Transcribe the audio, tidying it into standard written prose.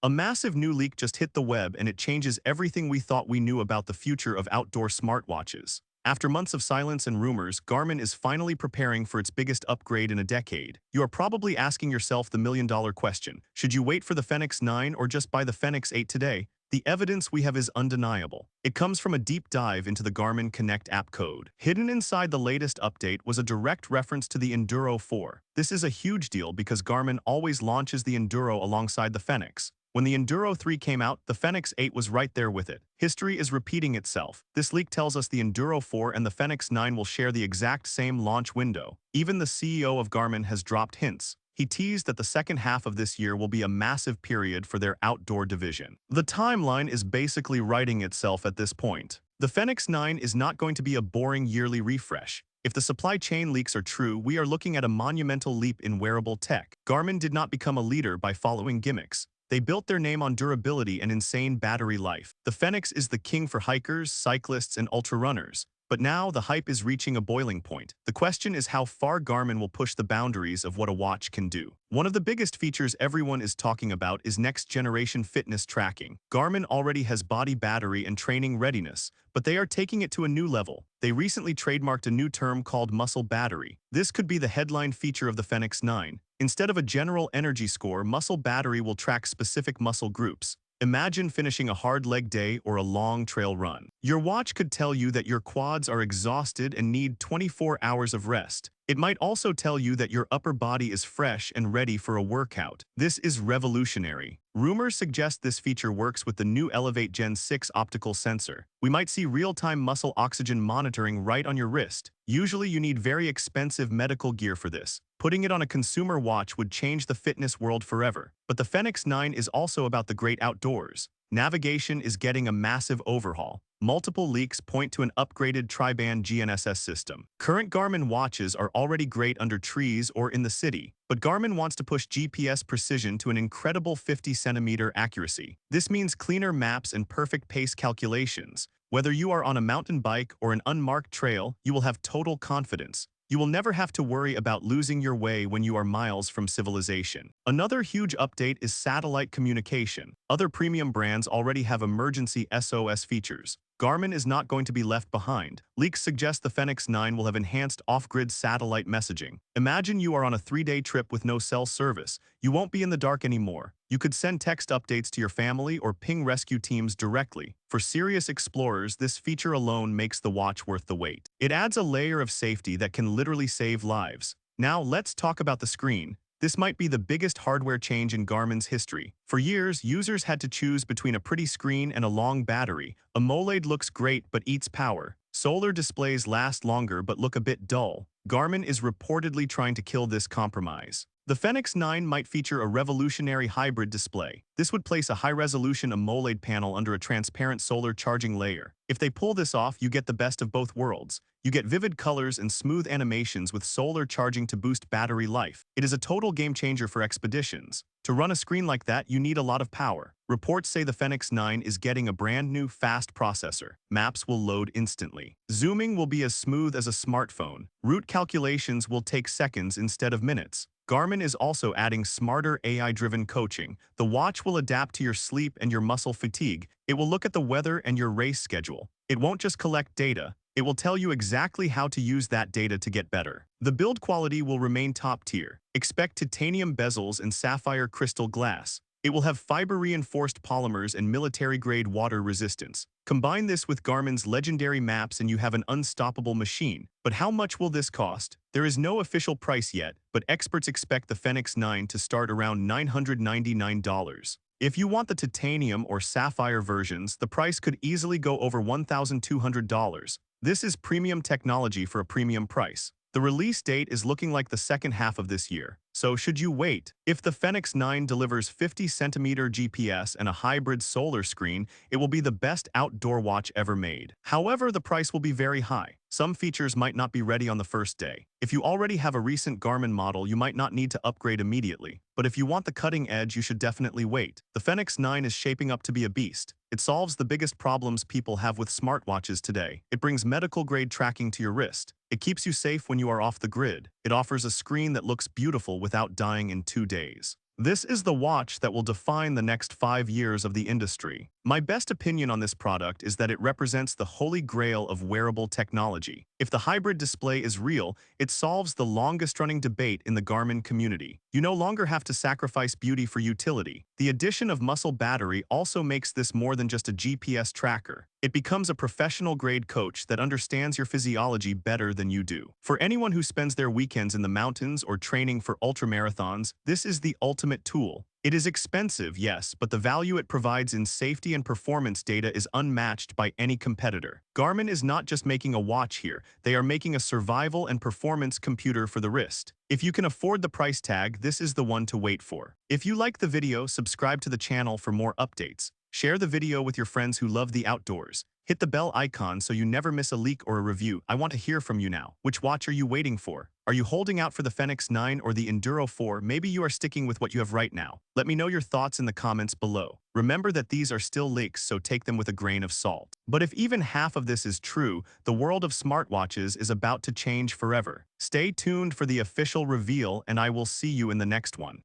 A massive new leak just hit the web and it changes everything we thought we knew about the future of outdoor smartwatches. After months of silence and rumors, Garmin is finally preparing for its biggest upgrade in a decade. You are probably asking yourself the million-dollar question: should you wait for the Fenix 9 or just buy the Fenix 8 today? The evidence we have is undeniable. It comes from a deep dive into the Garmin Connect app code. Hidden inside the latest update was a direct reference to the Enduro 4. This is a huge deal because Garmin always launches the Enduro alongside the Fenix. When the Enduro 3 came out, the Fenix 8 was right there with it. History is repeating itself. This leak tells us the Enduro 4 and the Fenix 9 will share the exact same launch window. Even the CEO of Garmin has dropped hints. He teased that the second half of this year will be a massive period for their outdoor division. The timeline is basically writing itself at this point. The Fenix 9 is not going to be a boring yearly refresh. If the supply chain leaks are true, we are looking at a monumental leap in wearable tech. Garmin did not become a leader by following gimmicks. They built their name on durability and insane battery life. The Fenix is the king for hikers, cyclists, and ultra-runners. But now the hype is reaching a boiling point. The question is how far Garmin will push the boundaries of what a watch can do. One of the biggest features everyone is talking about is next-generation fitness tracking. Garmin already has body battery and training readiness, but they are taking it to a new level. They recently trademarked a new term called muscle battery. This could be the headline feature of the Fenix 9. Instead of a general energy score, muscle battery will track specific muscle groups. Imagine finishing a hard leg day or a long trail run. Your watch could tell you that your quads are exhausted and need 24 hours of rest. It might also tell you that your upper body is fresh and ready for a workout. This is revolutionary. Rumors suggest this feature works with the new Elevate Gen 6 optical sensor. We might see real-time muscle oxygen monitoring right on your wrist. Usually you need very expensive medical gear for this. Putting it on a consumer watch would change the fitness world forever. But the Fenix 9 is also about the great outdoors. Navigation is getting a massive overhaul. Multiple leaks point to an upgraded tri-band GNSS system. Current Garmin watches are already great under trees or in the city, but Garmin wants to push GPS precision to an incredible 50-centimeter accuracy. This means cleaner maps and perfect pace calculations. Whether you are on a mountain bike or an unmarked trail, you will have total confidence. You will never have to worry about losing your way when you are miles from civilization. Another huge update is satellite communication. Other premium brands already have emergency SOS features. Garmin is not going to be left behind. Leaks suggest the Fenix 9 will have enhanced off-grid satellite messaging. Imagine you are on a 3-day trip with no cell service. You won't be in the dark anymore. You could send text updates to your family or ping rescue teams directly. For serious explorers, this feature alone makes the watch worth the wait. It adds a layer of safety that can literally save lives. Now let's talk about the screen. This might be the biggest hardware change in Garmin's history. For years, users had to choose between a pretty screen and a long battery. AMOLED looks great but eats power. Solar displays last longer but look a bit dull. Garmin is reportedly trying to kill this compromise. The Fenix 9 might feature a revolutionary hybrid display. This would place a high-resolution AMOLED panel under a transparent solar charging layer. If they pull this off, you get the best of both worlds. You get vivid colors and smooth animations with solar charging to boost battery life. It is a total game-changer for expeditions. To run a screen like that, you need a lot of power. Reports say the Fenix 9 is getting a brand new fast processor. Maps will load instantly. Zooming will be as smooth as a smartphone. Route calculations will take seconds instead of minutes. Garmin is also adding smarter AI-driven coaching. The watch will adapt to your sleep and your muscle fatigue. It will look at the weather and your race schedule. It won't just collect data. It will tell you exactly how to use that data to get better. The build quality will remain top tier. Expect titanium bezels and sapphire crystal glass. It will have fiber-reinforced polymers and military-grade water resistance. Combine this with Garmin's legendary maps and you have an unstoppable machine. But how much will this cost? There is no official price yet, but experts expect the Fenix 9 to start around $999. If you want the titanium or sapphire versions, the price could easily go over $1,200. This is premium technology for a premium price. The release date is looking like the second half of this year. So should you wait? If the Fenix 9 delivers 50-centimeter GPS and a hybrid solar screen, it will be the best outdoor watch ever made. However, the price will be very high. Some features might not be ready on the first day. If you already have a recent Garmin model, you might not need to upgrade immediately. But if you want the cutting edge, you should definitely wait. The Fenix 9 is shaping up to be a beast. It solves the biggest problems people have with smartwatches today. It brings medical-grade tracking to your wrist. It keeps you safe when you are off the grid. It offers a screen that looks beautiful without dying in 2 days. This is the watch that will define the next 5 years of the industry. My best opinion on this product is that it represents the holy grail of wearable technology. If the hybrid display is real, it solves the longest-running debate in the Garmin community. You no longer have to sacrifice beauty for utility. The addition of muscle battery also makes this more than just a GPS tracker. It becomes a professional-grade coach that understands your physiology better than you do. For anyone who spends their weekends in the mountains or training for ultramarathons, this is the ultimate tool. It is expensive, yes, but the value it provides in safety and performance data is unmatched by any competitor. Garmin is not just making a watch here, they are making a survival and performance computer for the wrist. If you can afford the price tag, this is the one to wait for. If you like the video, subscribe to the channel for more updates. Share the video with your friends who love the outdoors. Hit the bell icon so you never miss a leak or a review. I want to hear from you now. Which watch are you waiting for? Are you holding out for the Fenix 9 or the Enduro 4? Maybe you are sticking with what you have right now. Let me know your thoughts in the comments below. Remember that these are still leaks, so take them with a grain of salt. But if even half of this is true, the world of smartwatches is about to change forever. Stay tuned for the official reveal, and I will see you in the next one.